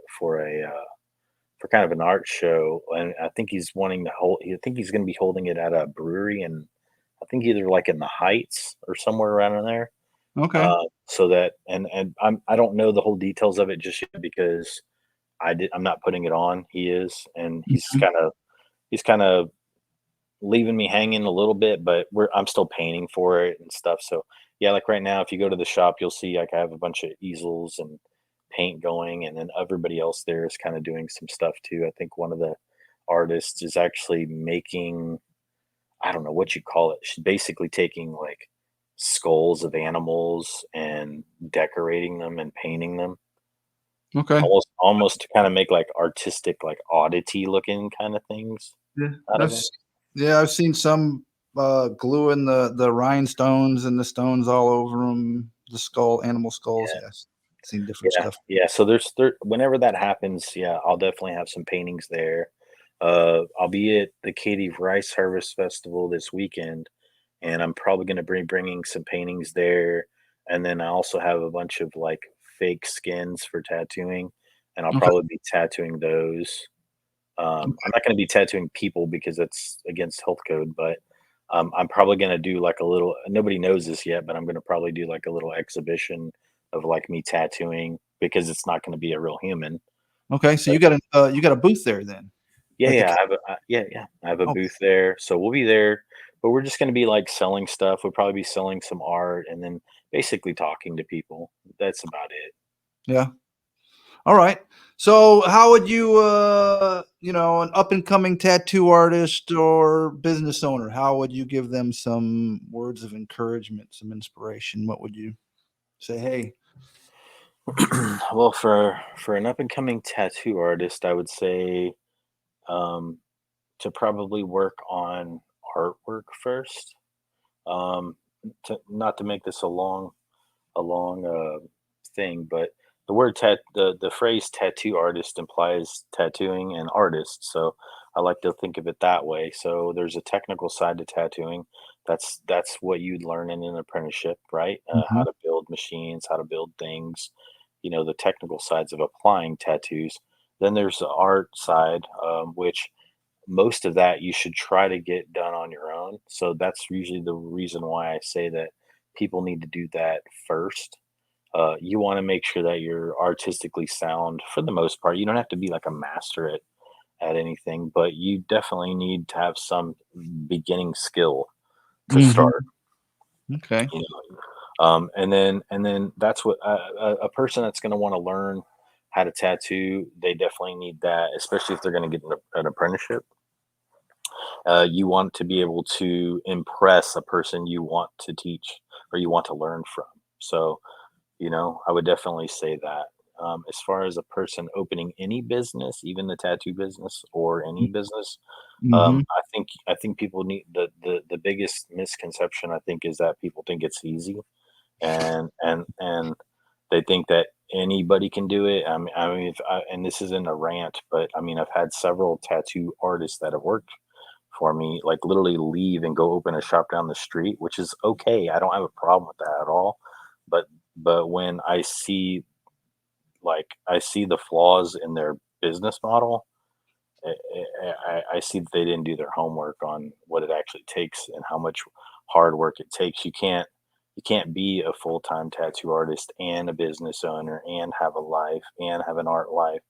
kind of an art show. And I think he's wanting to hold. I think he's going to be holding it at a brewery, and I think either like in the Heights or somewhere around in there. Okay. so that I don't know the whole details of it just yet because I'm not putting it on. He is, and Mhm. he's kind of leaving me hanging a little bit, but I'm still painting for it and stuff. So yeah, like right now, if you go to the shop, you'll see like I have a bunch of easels and paint going, and then everybody else there is kind of doing some stuff too. I think one of the artists is actually making, I don't know what you call it. She's basically taking like skulls of animals and decorating them and painting them Okay. almost to kind of make like artistic, like oddity looking kind of things Yeah. out I've of it. s yeah, I've seen some, gluing the rhinestones and the stones all over them, the animal skulls, yes. Seen different Yeah, stuff. yeah, so whenever that happens, yeah, I'll definitely have some paintings there. I'll be at the Katy Rice Harvest Festival this weekend, and I'm probably gonna be bringing some paintings there, and then I also have a bunch of, like, fake skins for tattooing, and I'll Okay. probably be tattooing those. I'm not gonna be tattooing people because that's against health code, but, I'm probably gonna do, like, a little nobody knows this yet, but I'm gonna probably do, like, a little exhibition of, like, me tattooing because it's not gonna be a real human. Okay, so But you got a booth there then? yeah, At the yeah, ca yeah, I have a Oh, booth there, so we'll be there, but we're just gonna be, like, selling stuff. We'll probably be selling some art and then basically talking to people. That's about it. yeah. Alright. So, how would you, an up and coming tattoo artist or business owner, how would you give them some words of encouragement, some inspiration? What would you say? Hey. Well, for an up and coming tattoo artist, I would say, um, to probably work on artwork first. Um, not to make this a long thing, but the phrase tattoo artist implies tattooing and artist. So I like to think of it that way. So there's a technical side to tattooing. That's what you'd learn in an apprenticeship, right? How Mhm. to build machines, how to build things. You know, the technical sides of applying tattoos. Then there's the art side, which most of that you should try to get done on your own. So that's usually the reason why I say that people need to do that first. You want to make sure that you're artistically sound for the most part. You don't have to be like a master at anything, but you definitely need to have some beginning skill to Mhm. start. Okay. You and then that's what a person that's going to want to learn how to tattoo. They definitely need that, especially if they're going to get an apprenticeship. You want to be able to impress a person you want to teach or you want to learn from. So, you know, I would definitely say that. As far as a person opening any business, even the tattoo business or any business, Mhm. I think people need the biggest misconception I think is that people think it's easy and they think that anybody can do it. And this isn't a rant, but I mean I've had several tattoo artists that have worked for me, like literally leave and go open a shop down the street, which is okay. I don't have a problem with that at all. But when I see the flaws in their business model, I see that they didn't do their homework on what it actually takes and how much hard work it takes. You can't be a full time tattoo artist and a business owner and have a life and have an art life.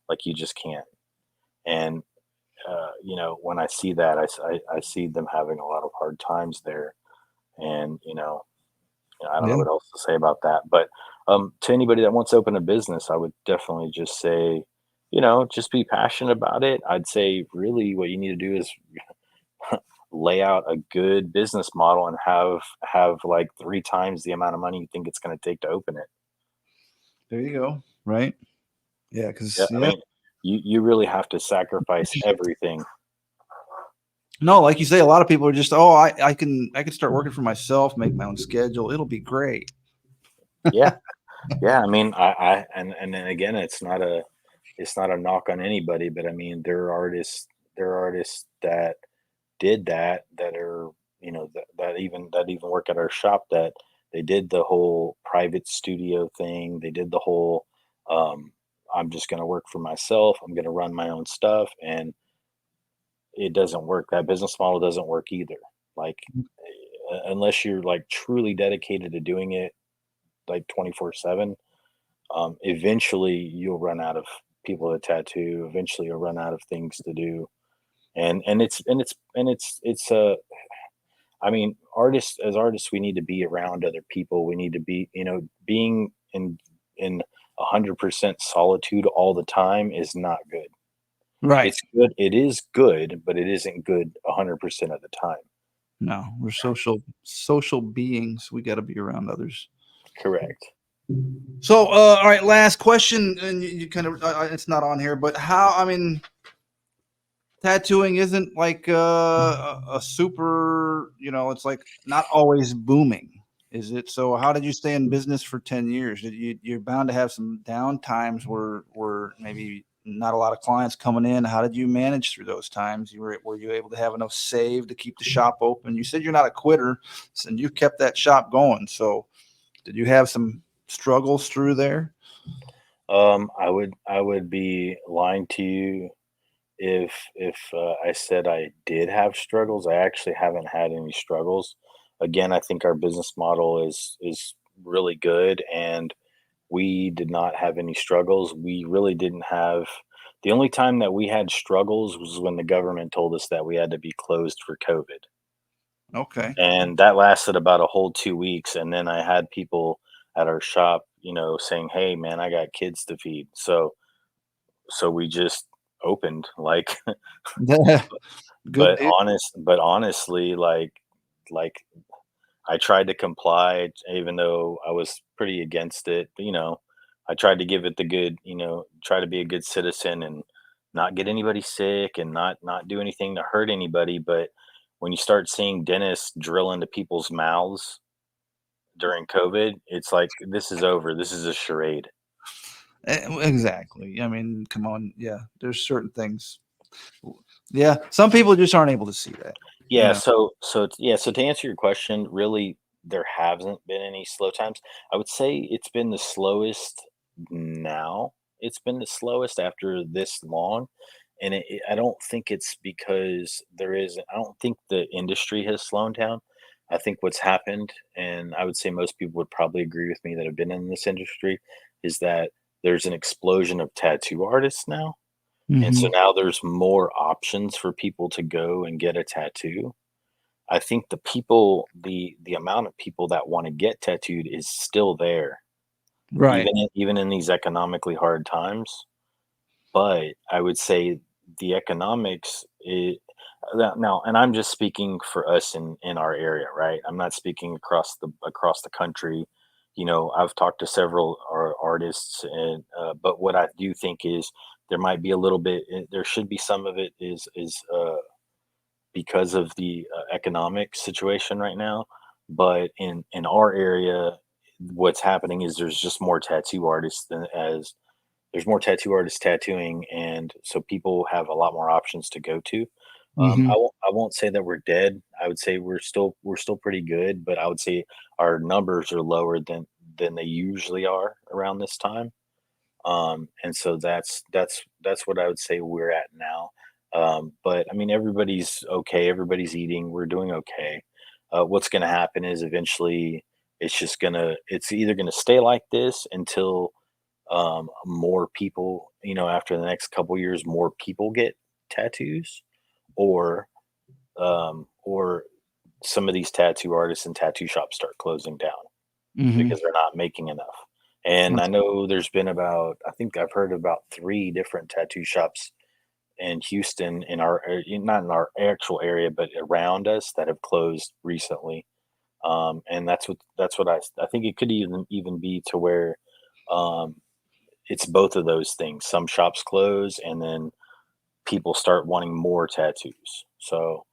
Like you just can't. And you know, when I see that, I see them having a lot of hard times there, and I don't know Yeah. what else to say about that. But to anybody that wants to open a business, I would definitely just say, just be passionate about it. I'd say really what you need to do is lay out a good business model and have like three times the amount of money you think it's going to take to open it. There you go. Right? Yeah. Yeah, Because I yeah. mean, you really have to sacrifice everything. No, like you say, a lot of people are just, "Oh, I can start working for myself, make my own schedule. It'll be great." Yeah, yeah. I mean, and then again, it's not a knock on anybody, but I mean, there are artists that did that are that even work at our shop that they did the whole private studio thing. They did the whole I'm just going to work for myself. I'm going to run my own stuff, and it doesn't work. That business model doesn't work either. Like unless you're like truly dedicated to doing it. like 24/7, eventually you'll run out of people to tattoo. Eventually you'll run out of things to do. And I mean, artists, we need to be around other people. We need to be, being in 100% solitude all the time is not good. Right. It's good. It is good, but it isn't good 100% of the time. No, we're social beings. We got to be around others. Correct. So, all right, last question, and you kind of it's not on here, but how? I mean, tattooing isn't like a super, it's like not always booming, is it? So, how did you stay in business for 10 years? You're bound to have some down times where maybe not a lot of clients coming in. How did you manage through those times? Were you able to have enough save to keep the shop open? You said you're not a quitter, and you kept that shop going. So, did you have some struggles through there? I would be lying to you if I said I did have struggles. I actually haven't had any struggles. Again, I think our business model is really good, and we did not have any struggles. We really didn't have. The only time that we had struggles was when the government told us that we had to be closed for COVID. Okay. And that lasted about a whole 2 weeks, and then I had people at our shop, saying, "Hey, man, I got kids to feed." So we just opened, like, Good but deal. honestly, like, I tried to comply even though I was pretty against it, I tried to give it the good, try to be a good citizen and not get anybody sick and not do anything to hurt anybody, but when you start seeing dentists drill into people's mouths during COVID, it's like, "This is over. This is a charade." Exactly. I mean, come on. Yeah, there's certain things. Yeah, some people just aren't able to see that. You Yeah, know. so to answer your question, really, there hasn't been any slow times. I would say it's been the slowest now. It's been the slowest after this long, and I don't think it's because I don't think the industry has slowed down. I think what's happened, and I would say most people would probably agree with me that have been in this industry, is that there's an explosion of tattoo artists now. And so Hmm. now there's more options for people to go and get a tattoo. I think the amount of people that wanna get tattooed is still there, Right. even in these economically hard times, but I would say the economics now, and I'm just speaking for us in our area, right? I'm not speaking across the country. I've talked to several artists, and but what I do think is there might be a little bit. There should be some of it is because of the economic situation right now. But in our area, what's happening is there's more tattoo artists tattooing, and so people have a lot more options to go to. Hmm. I won't say that we're dead. I would say we're still pretty good, but I would say our numbers are lower than they usually are around this time. And so that's what I would say we're at now. But I mean, everybody's okay. Everybody's eating. We're doing okay. What's going to happen is eventually it's either going to stay like this until more people, after the next couple years, more people get tattoos, or or some of these tattoo artists and tattoo shops start closing down Hmm. because they're not making enough. And I know I think I've heard about 3 different tattoo shops in Houston, not in our actual area, but around us, that have closed recently. And that's what I think it could even be to where um, it's both of those things. Some shops close, and then people start wanting more tattoos. So,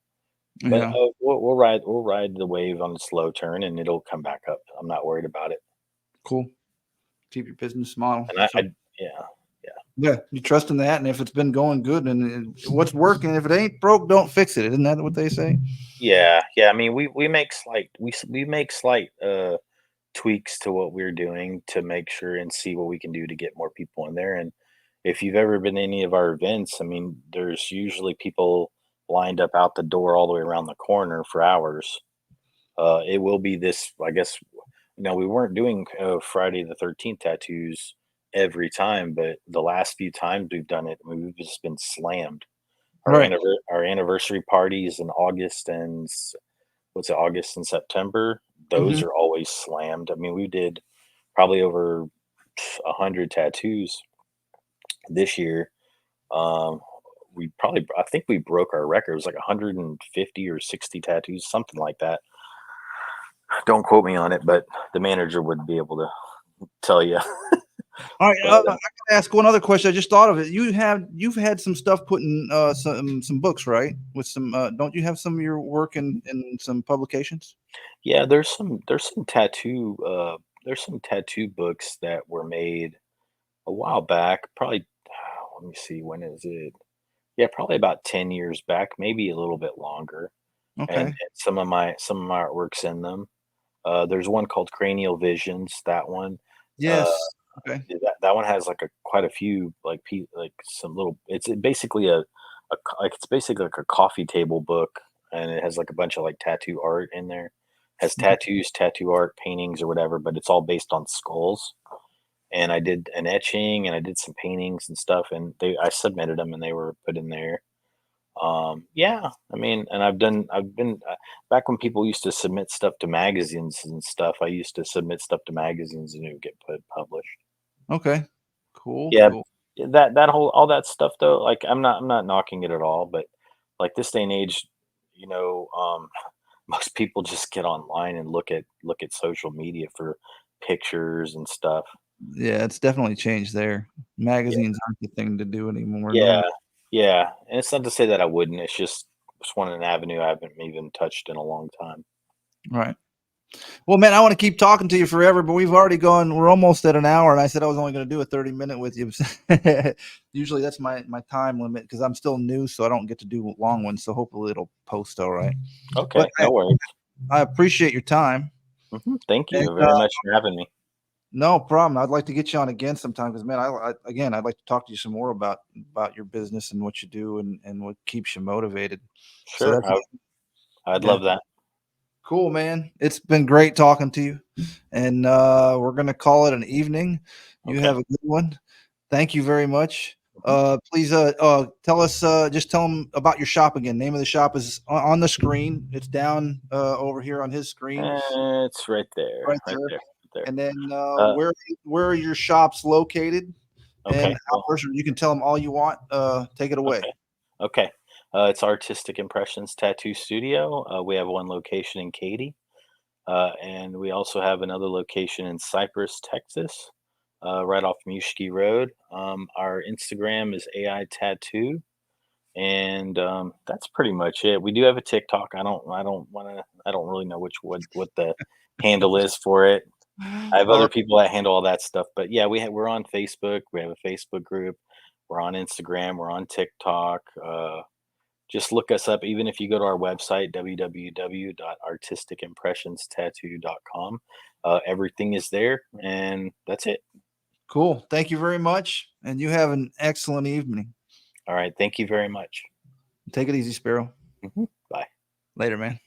but Yeah. we'll ride the wave on the slow turn, and it'll come back up. I'm not worried about it. Cool. Keep your business model. And So yeah, yeah, yeah, you trust in that, and if it's been going good, and what's working, if it ain't broke, don't fix it. Isn't that what they say? yeah, yeah. I mean, we make slight tweaks to what we're doing to make sure and see what we can do to get more people in there. And if you've ever been to any of our events, I mean, there's usually people lined up out the door all the way around the corner for hours. It will be this, I guess, we weren't doing Friday the 13th tattoos every time, but the last few times we've done it, I mean, we've just been slammed. Right. Our anniversary parties in August and what's it, August and September, those Mhm. are always slammed. I mean, we did probably over 100 tattoos this year. Um, I think we broke our record. It was like 150 or 60 tattoos, something like that. Don't quote me on it, but the manager would be able to tell you. All right, But I gotta ask one other question. I just thought of it. You've had some stuff put in some books, right? With some don't you have some of your work in some publications? yeah, there's some tattoo books that were made a while back. Probably, let me see, when is it? Yeah, probably about 10 years back, maybe a little bit longer. And Okay. some of my artwork's in them. There's one called Cranial Visions. That one, uh, Yes. Okay. that one has like a quite a few like some little. It's basically like it's basically like a coffee table book, and it has like a bunch of like tattoo art in there. Has Okay. tattoos, tattoo art, paintings, or whatever, but it's all based on skulls. And I did an etching, and I did some paintings and stuff, and I submitted them, and they were put in there. Yeah, I mean, and I've been back when people used to submit stuff to magazines and stuff. I used to submit stuff to magazines, and it would get published. Okay. Cool. Yeah, Cool. that whole all that stuff though. Like, I'm not knocking it at all, but like this day and age, you know, um, most people just get online and look at social media for pictures and stuff. Yeah, it's definitely changed there. Magazines aren't the thing to do anymore. Yeah, No. yeah, and it's not to say that I wouldn't, it's just one an avenue I haven't even touched in a long time. Right. Well, man, I want to keep talking to you forever, but we've already gone. We're almost at an hour, and I said I was only going to do a 30-minute with you. Usually, that's my time limit because I'm still new, so I don't get to do long ones. So hopefully, it'll post all right. But Okay, no worries. I appreciate your time. Thank And you very much for having me. no problem. I'd like to get you on again sometime because, man, again, I'd like to talk to you some more about your business and what you do and what keeps you motivated. So Sure, that's I'd yeah, love that. cool, man. It's been great talking to you, and we're gonna call it an evening. You Okay. have a good one. Thank you very much. Mhm. Please, tell us, just tell them about your shop again. Name of the shop is on the screen. It's down over here on his screen, It's right there, right right there. there, right there. And then Uh, where are your shops located and okay, well, hours? You can tell them all you want. Take it away. okay, okay. It's Artistic Impressions Tattoo Studio. We have one location in Katy, and we also have another location in Cypress, Texas, right off Mushkey Road. Our Instagram is AI Tattoo, and that's pretty much it. We do have a TikTok. I don't really know what the handle is for it. I have All other right, people that handle all that stuff, but yeah, we're on Facebook. We have a Facebook group. We're on Instagram. We're on TikTok. Just look us up. Even if you go to our website, www.artisticimpressionstattoo.com, everything is there, and that's it. cool. Thank you very much, and you have an excellent evening. All right. Thank you very much. Take it easy, Sparrow. Bye. Later, man.